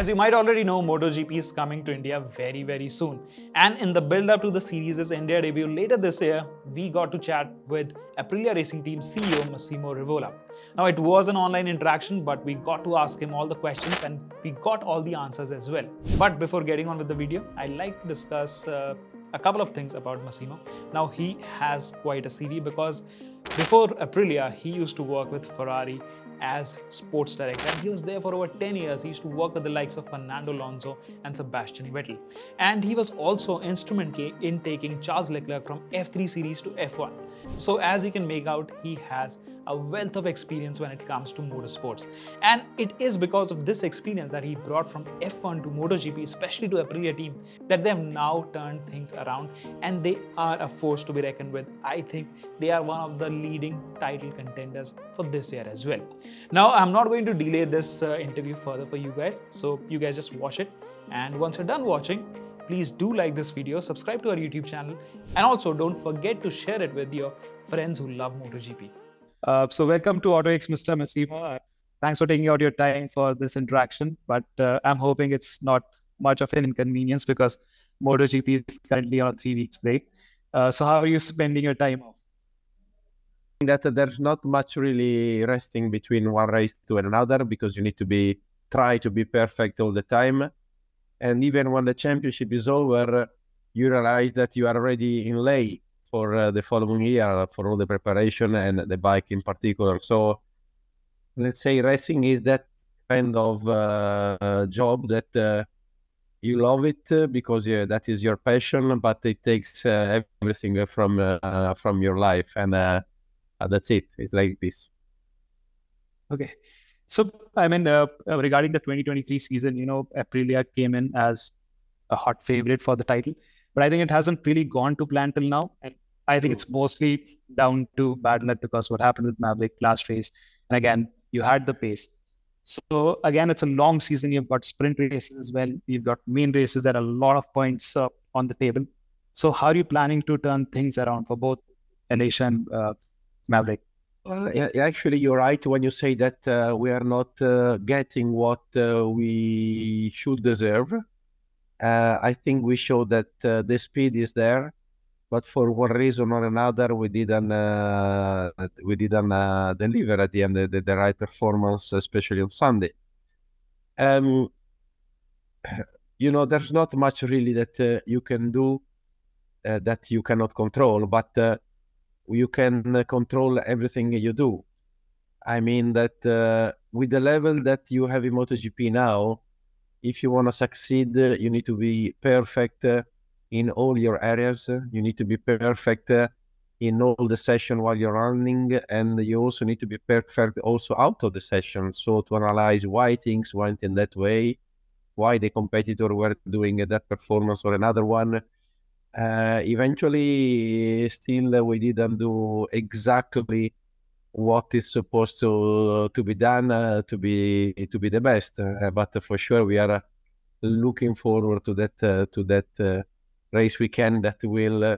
As you might already know, MotoGP is coming to India very soon. And in the build-up to the series' India debut later this year, we got to chat with Aprilia Racing Team CEO Massimo Rivolo. Now, it was an online interaction, but we got to ask him all the questions and we got all the answers as well. But before getting on with the video, I'd like to discuss a couple of things about Massimo. Now, he has quite a CV because before Aprilia, he used to work with Ferrari as sports director, and he was there for over 10 years. He used to work with the likes of Fernando Alonso and Sebastian Vettel, and he was also instrumental in taking Charles Leclerc from F3 series to F1. So as you can make out, he has a wealth of experience when it comes to motorsports, and it is because of this experience that he brought from F1 to MotoGP, especially to Aprilia team, that they have now turned things around and they are a force to be reckoned with. I think they are one of the leading title contenders for this year as well. Now, I'm not going to delay this interview further for you guys, so you guys just watch it, and once you're done watching, please do like this video, subscribe to our YouTube channel, and also don't forget to share it with your friends who love MotoGP. So welcome to autoX, Mr. Massimo. Thanks for taking out your time for this interaction, but I'm hoping it's not much of an inconvenience because MotoGP is currently on a 3 weeks break. So how are you spending your time off? That there's not much really resting between one race to another because you need to try to be perfect all the time. And even when the championship is over, you realize that you are already in lay for the following year for all the preparation and the bike in particular. So let's say racing is that kind of job that you love it because that is your passion, but it takes everything from your life, and that's it. It's like this. Okay. So, I mean, regarding the 2023 season, Aprilia came in as a hot favorite for the title, but I think it hasn't really gone to plan till now. And I think it's mostly down to bad luck because what happened with Maverick last race. And again, you had the pace. So again, it's a long season. You've got sprint races as well. You've got main races that are a lot of points on the table. So how are you planning to turn things around for both Alicia and Maverick? Actually, you're right when you say that we are not getting what we should deserve. I think we showed that the speed is there, but for one reason or another, we didn't deliver at the end the right performance, especially on Sunday. There's not much really that you can do that you cannot control, but you can control everything you do. I mean that with the level that you have in MotoGP now, if you want to succeed, you need to be perfect in all your areas. You need to be perfect in all the session while you're running, and you also need to be perfect also out of the session. So to analyze why things went in that way, why the competitor were doing that performance or another one. Eventually, still we didn't do exactly what is supposed to be done to be the best. But for sure, we are looking forward to that race weekend that will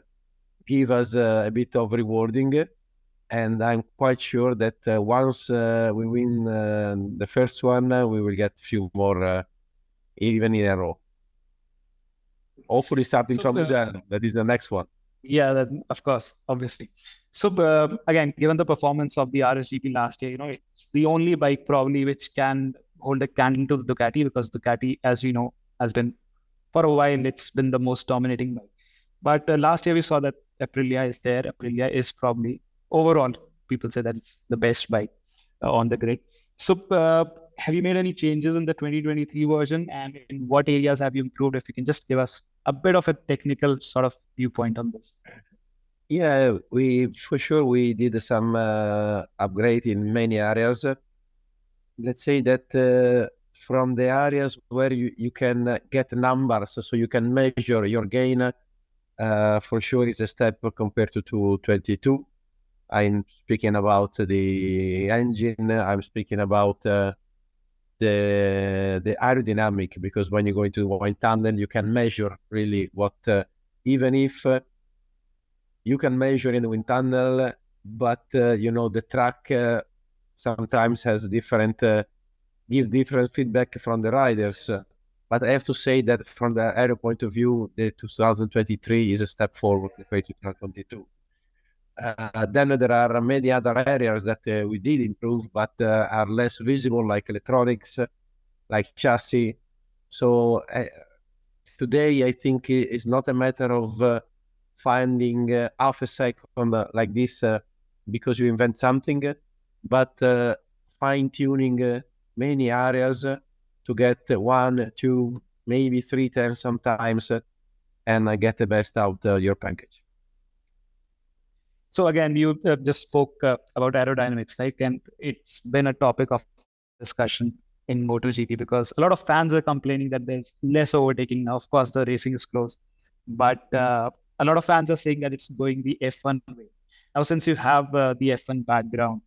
give us a bit of rewarding. And I'm quite sure that once we win the first one, we will get a few more even in a row. Hopefully starting from Zen, that is the next one. Yeah, of course, obviously. So again, given the performance of the RSGP last year, it's the only bike probably which can hold a candle to the Ducati, because Ducati, as we know, has been for a while, it's been the most dominating bike. But last year we saw that Aprilia is there. Aprilia is probably, overall, people say that it's the best bike on the grid. So have you made any changes in the 2023 version, and in what areas have you improved? If you can just give us a bit of a technical sort of viewpoint on this. Yeah, we did some upgrade in many areas. Let's say that from the areas where you can get numbers, so you can measure your gain, for sure is a step compared to 22. I'm speaking about the engine. I'm speaking about the aerodynamic, because when you go into the wind tunnel, you can measure really what, even if you can measure in the wind tunnel, but the track sometimes has different feedback from the riders. But I have to say that from the aero point of view, the 2023 is a step forward compared to 2022. Then there are many other areas that we did improve, but are less visible, like electronics, like chassis. So today, I think it's not a matter of finding half a second like this because you invent something, but fine-tuning many areas to get one, two, maybe three times sometimes, and get the best out your package. So again, you just spoke about aerodynamics, right? And it's been a topic of discussion in MotoGP because a lot of fans are complaining that there's less overtaking now. Of course, the racing is close, but a lot of fans are saying that it's going the F1 way. Now, since you have the F1 background,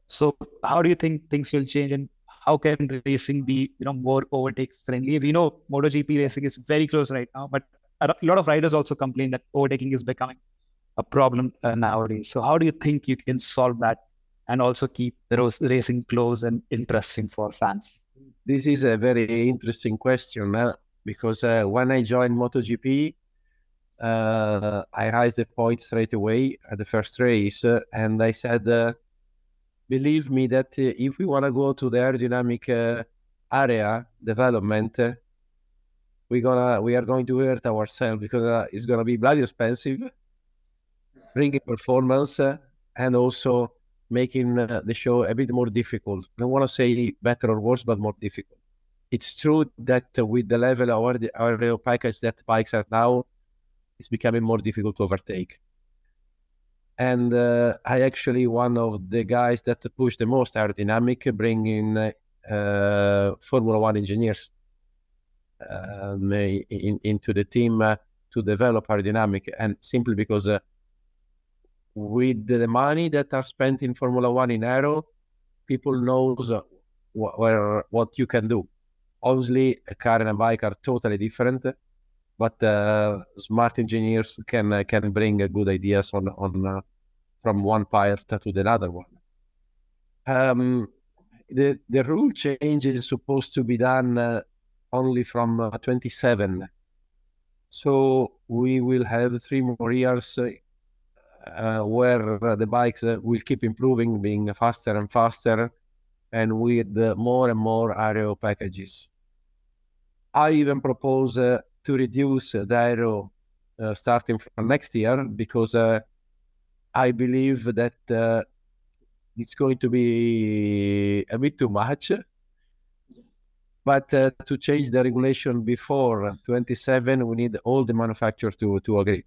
so how do you think things will change, and how can racing be, more overtake friendly? We know MotoGP racing is very close right now, but a lot of riders also complain that overtaking is becoming a problem nowadays. So how do you think you can solve that and also keep the racing close and interesting for fans? This is a very interesting question because when I joined MotoGP, I raised the point straight away at the first race, and I said, believe me that if we want to go to the aerodynamic area development, we are going to hurt ourselves because it's going to be bloody expensive, bringing performance, and also making the show a bit more difficult. I don't want to say better or worse, but more difficult. It's true that with the level of our package that bikes are now, it's becoming more difficult to overtake. And I actually one of the guys that push the most aerodynamic, bringing Formula One engineers into the team to develop aerodynamic, and simply because with the money that are spent in Formula One in aero, people knows what you can do. Obviously, a car and a bike are totally different, but smart engineers can bring good ideas on from one part to the other one. The rule change is supposed to be done only from 27. So we will have 3 more years where the bikes will keep improving, being faster and faster, and with more and more aero packages. I even propose to reduce the aero starting from next year because I believe that it's going to be a bit too much. But to change the regulation before 27, we need all the manufacturers to agree.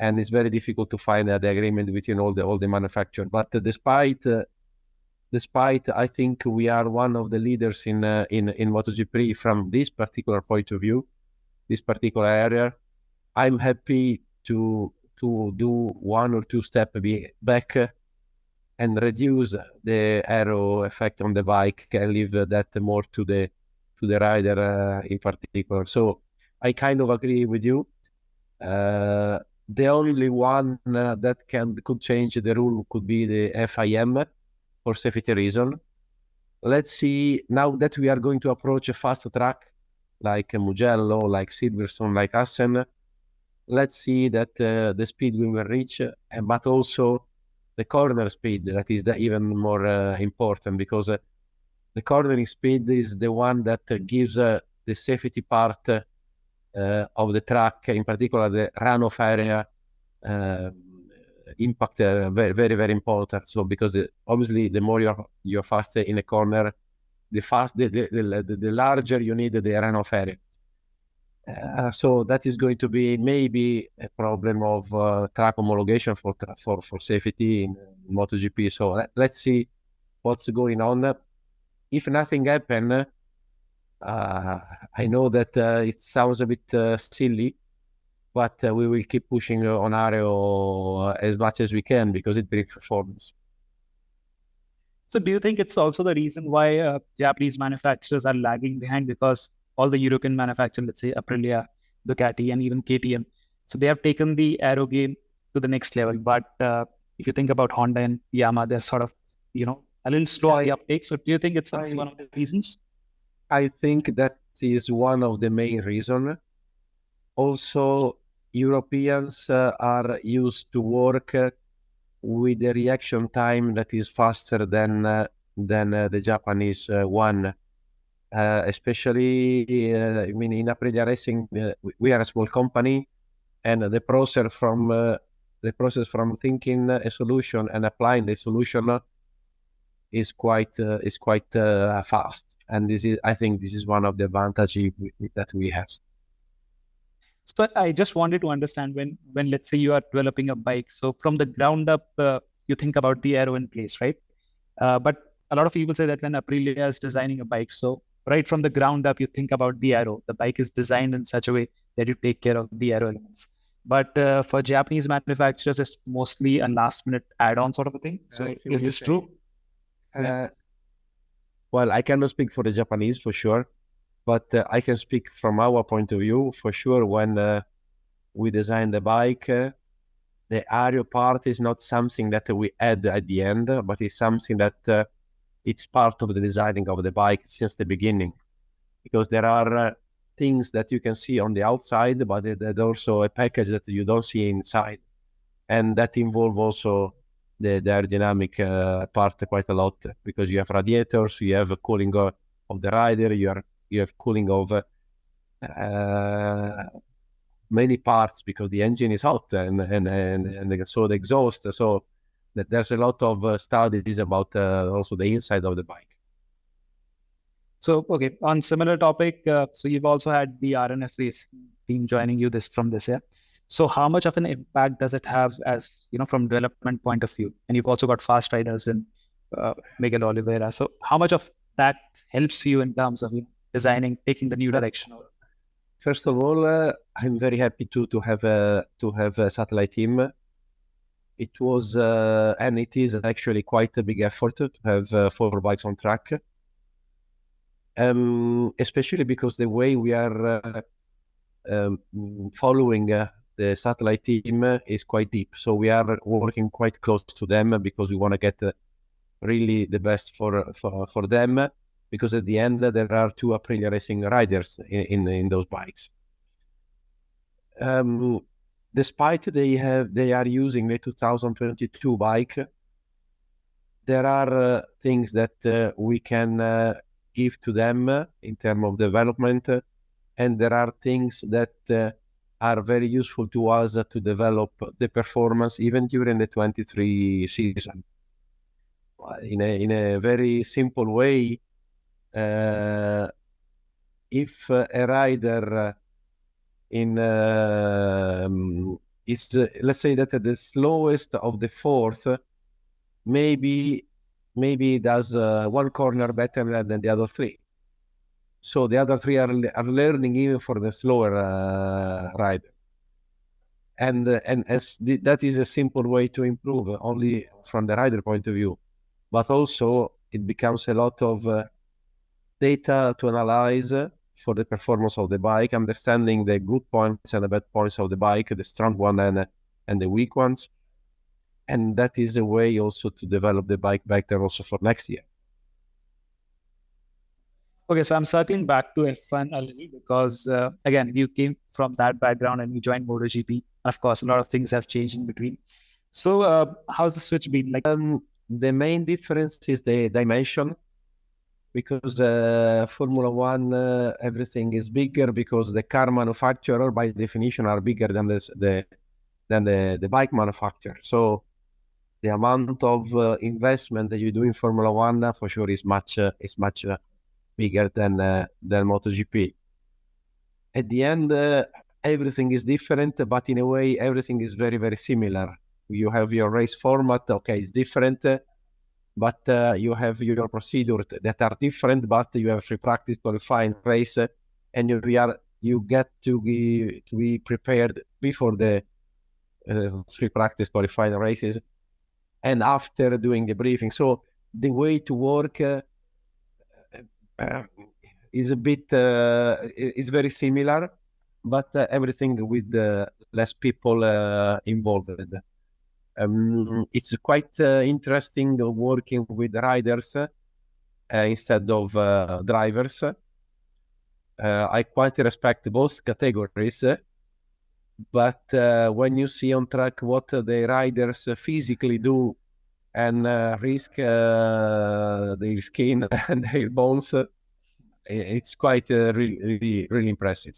And it's very difficult to find the agreement between all the manufacturers. But despite, I think we are one of the leaders in MotoGP from this particular point of view, this particular area. I'm happy to do 1 or 2 steps back and reduce the aero effect on the bike and leave that more to the rider in particular. So I kind of agree with you. The only one that could change the rule could be the FIM for safety reason. Let's see, now that we are going to approach a fast track like Mugello, like Silverstone, like Assen, let's see that the speed we will reach, but also the corner speed, that is even more important, because the cornering speed is the one that gives the safety part of the track, in particular the runoff area, impact very, very, very important. So because obviously the more you're faster in a corner, the larger you need the runoff area. So that is going to be maybe a problem of track homologation for safety in MotoGP. So let's see what's going on. If nothing happens, I know that it sounds a bit silly, but we will keep pushing on aero as much as we can because it brings performance. So do you think it's also the reason why Japanese manufacturers are lagging behind? Because all the European manufacturers, let's say Aprilia, Ducati, and even KTM, so they have taken the aero game to the next level. But if you think about Honda and Yamaha, they're sort of, a little slow on the uptake. So do you think it's one of the reasons? I think that is one of the main reasons. Also, Europeans are used to work with a reaction time that is faster than the Japanese one. Especially, I mean, in Aprilia Racing, we are a small company, and the process from thinking a solution and applying the solution is quite fast. And I think this is one of the advantages that we have. So I just wanted to understand when let's say you are developing a bike. So from the ground up, you think about the aero in place, right? But a lot of people say that when Aprilia is designing a bike, so right from the ground up, you think about the aero. The bike is designed in such a way that you take care of the aero elements. But for Japanese manufacturers, it's mostly a last minute add-on sort of a thing. So is this true? Well, I cannot speak for the Japanese for sure, but I can speak from our point of view for sure. When we design the bike, the aero part is not something that we add at the end, but it's something that it's part of the designing of the bike since the beginning, because there are things that you can see on the outside, but there's also a package that you don't see inside, and that involve also the aerodynamic part quite a lot, because you have radiators, you have cooling of the rider, you have cooling of many parts, because the engine is hot and so the exhaust. So there's a lot of studies about also the inside of the bike. So, okay, on similar topic, so you've also had the RNF race team joining you from this year. So how much of an impact does it have as, from development point of view? And you've also got fast riders in Miguel Oliveira. So how much of that helps you in terms of designing, taking the new direction? First of all, I'm very happy to have a satellite team. It was and it is actually quite a big effort to have 4 bikes on track. Especially because the way we are following the satellite team is quite deep. So we are working quite close to them, because we want to get really the best for them, because at the end there are 2 Aprilia Racing riders in those bikes. Despite they are using the 2022 bike, there are things that we can give to them in terms of development, and there are things that are very useful to us to develop the performance even during the 23 season. In a very simple way, if a rider is let's say that the slowest of the 4th, maybe does 1 corner better than the other 3. So the other 3 are learning even for the slower rider, and that is a simple way to improve, only from the rider point of view, but also it becomes a lot of data to analyze for the performance of the bike, understanding the good points and the bad points of the bike, the strong one and the weak ones. And that is a way also to develop the bike better also for next year. Okay, so I'm circling back to F1 a little, because again, you came from that background and you joined MotoGP. And of course, a lot of things have changed in between. So how's the switch been like? The main difference is the dimension, because Formula One, everything is bigger, because the car manufacturer by definition are bigger than the bike manufacturer. So the amount of investment that you do in Formula One for sure is much bigger than MotoGP. At the end, everything is different, but in a way, everything is very, very similar. You have your race format, okay, it's different, but you have your procedure that are different, but you have free practice, qualifying, race, and you get to be prepared before the free practice, qualifying, races, and after doing the briefing. So the way to work is a bit is very similar, but everything with less people involved. It's quite interesting working with riders instead of drivers, I quite respect both categories, but when you see on track what the riders physically do and risk their skin and their bones, it's quite really impressive.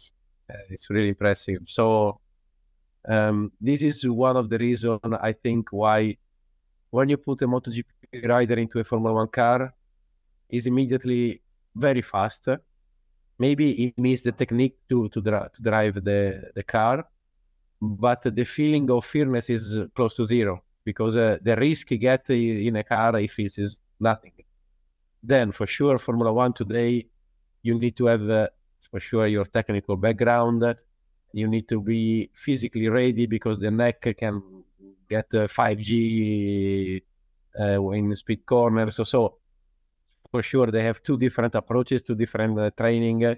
It's really impressive. So this is one of the reasons I think why when you put a MotoGP rider into a Formula One car, is immediately very fast. Maybe he needs the technique to drive the car, but the feeling of fearness is close to zero, because the risk you get in a car, if it is nothing. Then for sure, Formula One today, you need to have for sure your technical background. You need to be physically ready, because the neck can get 5G in speed corners. So for sure, they have two different approaches, two different training.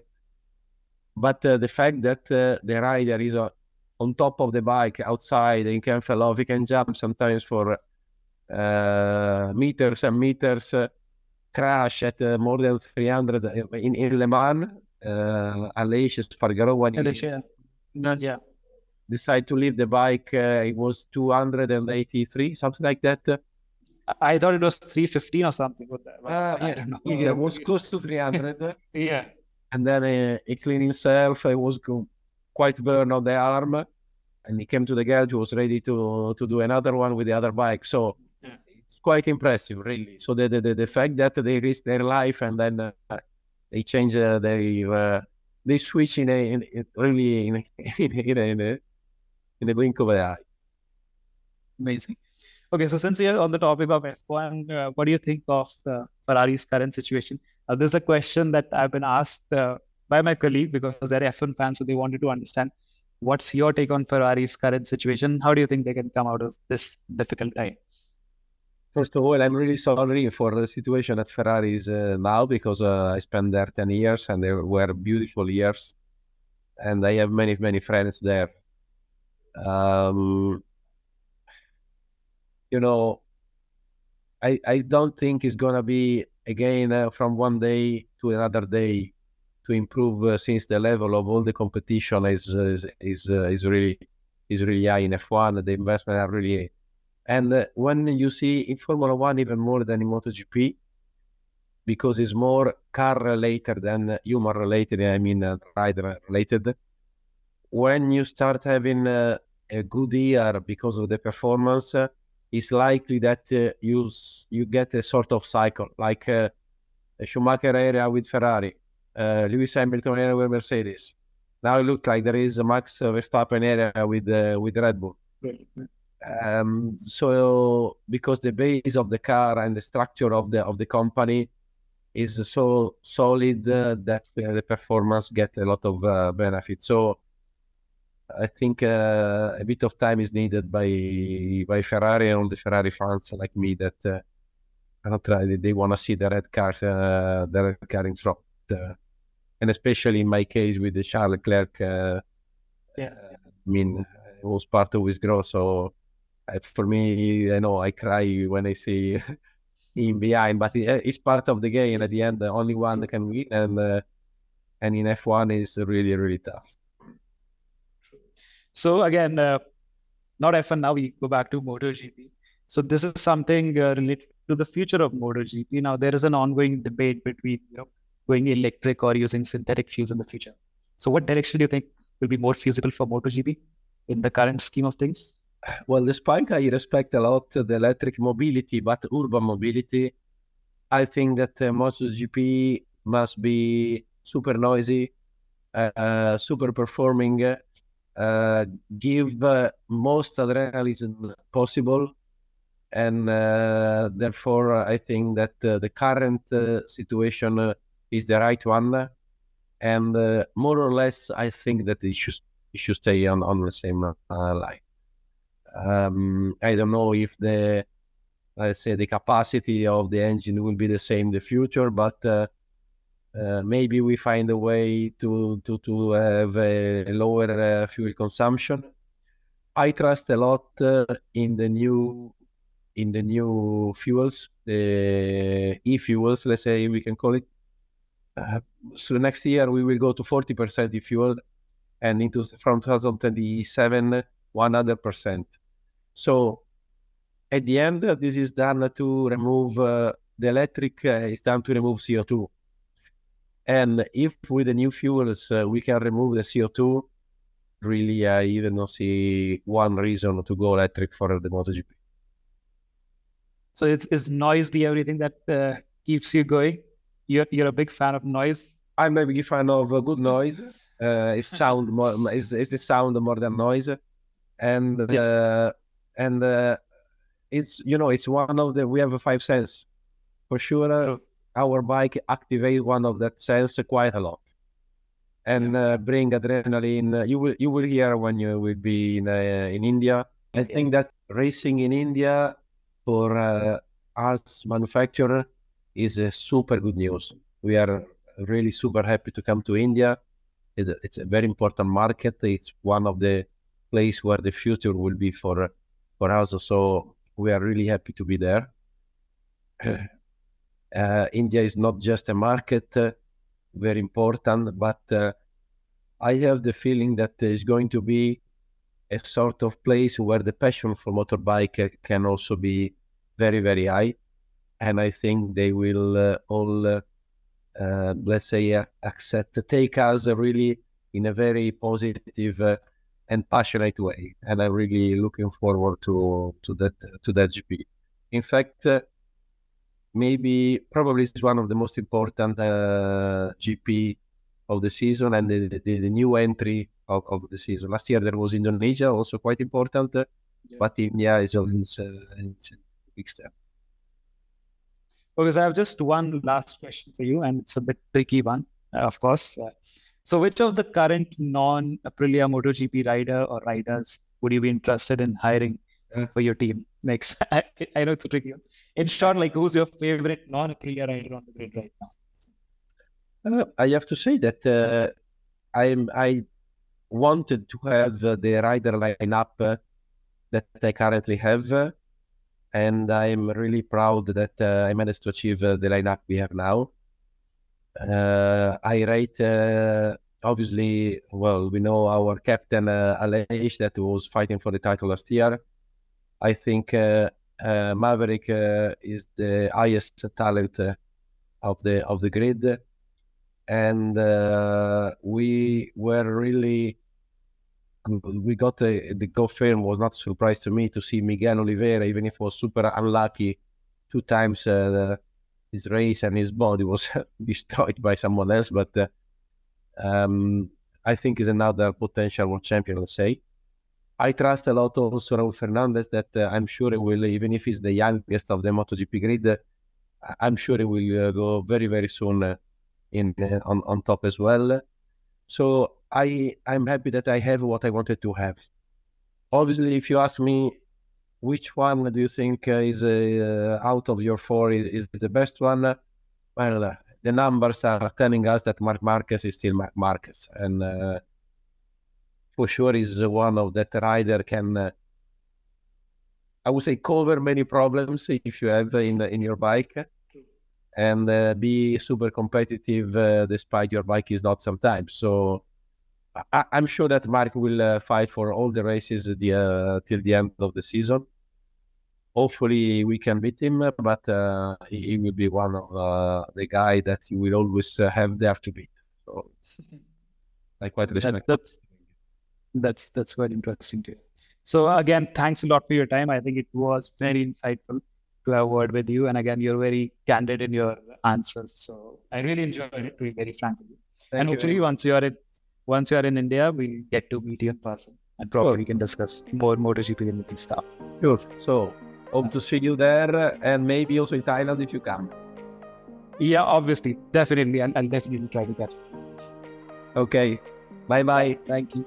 But the fact that the rider is on top of the bike outside, he can fall off, he can jump sometimes for meters and meters, crash at more than 300 in Le Mans. Aleix Espargaró, when he decided to leave the bike, it was 283, something like that. I thought it was 315 or something with that. I don't know. Yeah, it was close to 300. Yeah. And then he cleaned himself. He was quite burned on the arm, and he came to the garage, was ready to do another one with the other bike. So it's quite impressive, really. So the fact that they risk their life and then they change they switch in a blink of an eye. Amazing. Okay, so since we are on the topic of F1, what do you think of Ferrari's current situation? This is a question that I've been asked by my colleague, because they're F1 fans, so they wanted to understand what's your take on Ferrari's current situation? How do you think they can come out of this difficult time? First of all, I'm really sorry for the situation at Ferrari is now, because I spent there 10 years and they were beautiful years. And I have many, many friends there. You know, I don't think it's gonna be again from one day to another day to improve, since the level of all the competition is really high in F1. The investment are really, and when you see in Formula One even more than in MotoGP, because it's more car related than human related. I mean, rider related. When you start having a good year because of the performance, it's likely that you get a sort of cycle, like a Schumacher era with Ferrari, Lewis Hamilton era with Mercedes. Now it looks like there is a Max Verstappen era with Red Bull. So because the base of the car and the structure of the company is so solid that the performance get a lot of benefit. So I think a bit of time is needed by Ferrari and all the Ferrari fans like me that they want to see the red car in front, and especially in my case with the Charles Leclerc. I mean, it was part of his growth. So for me, I know I cry when I see him behind, but it's part of the game. At the end, the only one that can win, and in F1 is really, really tough. So again, not F1 now, we go back to MotoGP. So this is something related to the future of MotoGP. Now there is an ongoing debate between going electric or using synthetic fuels in the future. So what direction do you think will be more feasible for MotoGP in the current scheme of things? Well, despite I respect a lot the electric mobility, but urban mobility, I think that MotoGP must be super noisy, super performing, give most adrenaline possible, and therefore I think that the current situation is the right one, and more or less I think that it should stay on the same line. I don't know if let's say the capacity of the engine will be the same in the future, but maybe we find a way to have a lower fuel consumption. I trust a lot in the new fuels, the e-fuels, let's say we can call it, So next year we will go to 40% e-fuel, and from 2027 100%. So at the end, this is done to remove the electric is done to remove CO2. And if with the new fuels we can remove the CO2, really I even don't see one reason to go electric for the MotoGP. So it's noise the everything that keeps you going? You're a big fan of noise? I'm a big fan of good noise. It's sound more. It's the sound more than noise, and it's it's one of the we have a five sense for sure. True. Our bike activate one of that sense quite a lot, and bring adrenaline. You will hear when you will be in India. I think that racing in India for us manufacturer is a super good news. We are really super happy to come to India. It's a very important market. It's one of the place where the future will be for us. So we are really happy to be there. India is not just a market, very important, but I have the feeling that it's going to be a sort of place where the passion for motorbike can also be very, very high. And I think they will all, let's say, take us really in a very positive and passionate way. And I'm really looking forward to that GP. In fact, probably it's one of the most important GP of the season, and the new entry of the season. Last year there was Indonesia, also quite important, but India is always a big step. Because I have just one last question for you, and it's a bit tricky one, of course. So which of the current non-Aprilia MotoGP rider or riders would you be interested in hiring for your team next? I know it's a tricky one. In short, like who's your favorite non-Aprilia rider on the grid right now? I have to say that I wanted to have the rider lineup that I currently have, and I'm really proud that I managed to achieve the lineup we have now. I rate, obviously, well, we know our captain Aleix that was fighting for the title last year. I think Maverick is the highest talent of the grid, and we were really. We got the confirm was not a surprise to me to see Miguel Oliveira, even if it was super unlucky 2 times his race and his body was destroyed by someone else. But I think is another potential world champion, let's say. I trust a lot also Raul Fernandez that I'm sure he will, even if he's the youngest of the MotoGP grid, I'm sure he will go very, very soon on top as well. So I'm happy that I have what I wanted to have. Obviously, if you ask me which one do you think is out of your 4 is the best one, well, the numbers are telling us that Marc Marquez is still Marc Marquez, and for sure is one of that rider can, I would say, cover many problems if you have in your bike, and be super competitive despite your bike is not sometimes. So I'm sure that Marc will fight for all the races till the end of the season. Hopefully we can beat him, but he will be one of the guy that you will always have there to beat. So I quite respect. That's quite interesting too. So again, thanks a lot for your time. I think it was very insightful to have a word with you, and again, you're very candid in your answers. So I really enjoyed it, to be very frank with you. And hopefully, once you are in India, we'll get to meet you in person, and probably we can discuss more MotoGP and stuff. Sure. So hope to see you there, and maybe also in Thailand if you come. Yeah, obviously, definitely, I'll definitely try to catch you. Okay. Bye bye. Thank you.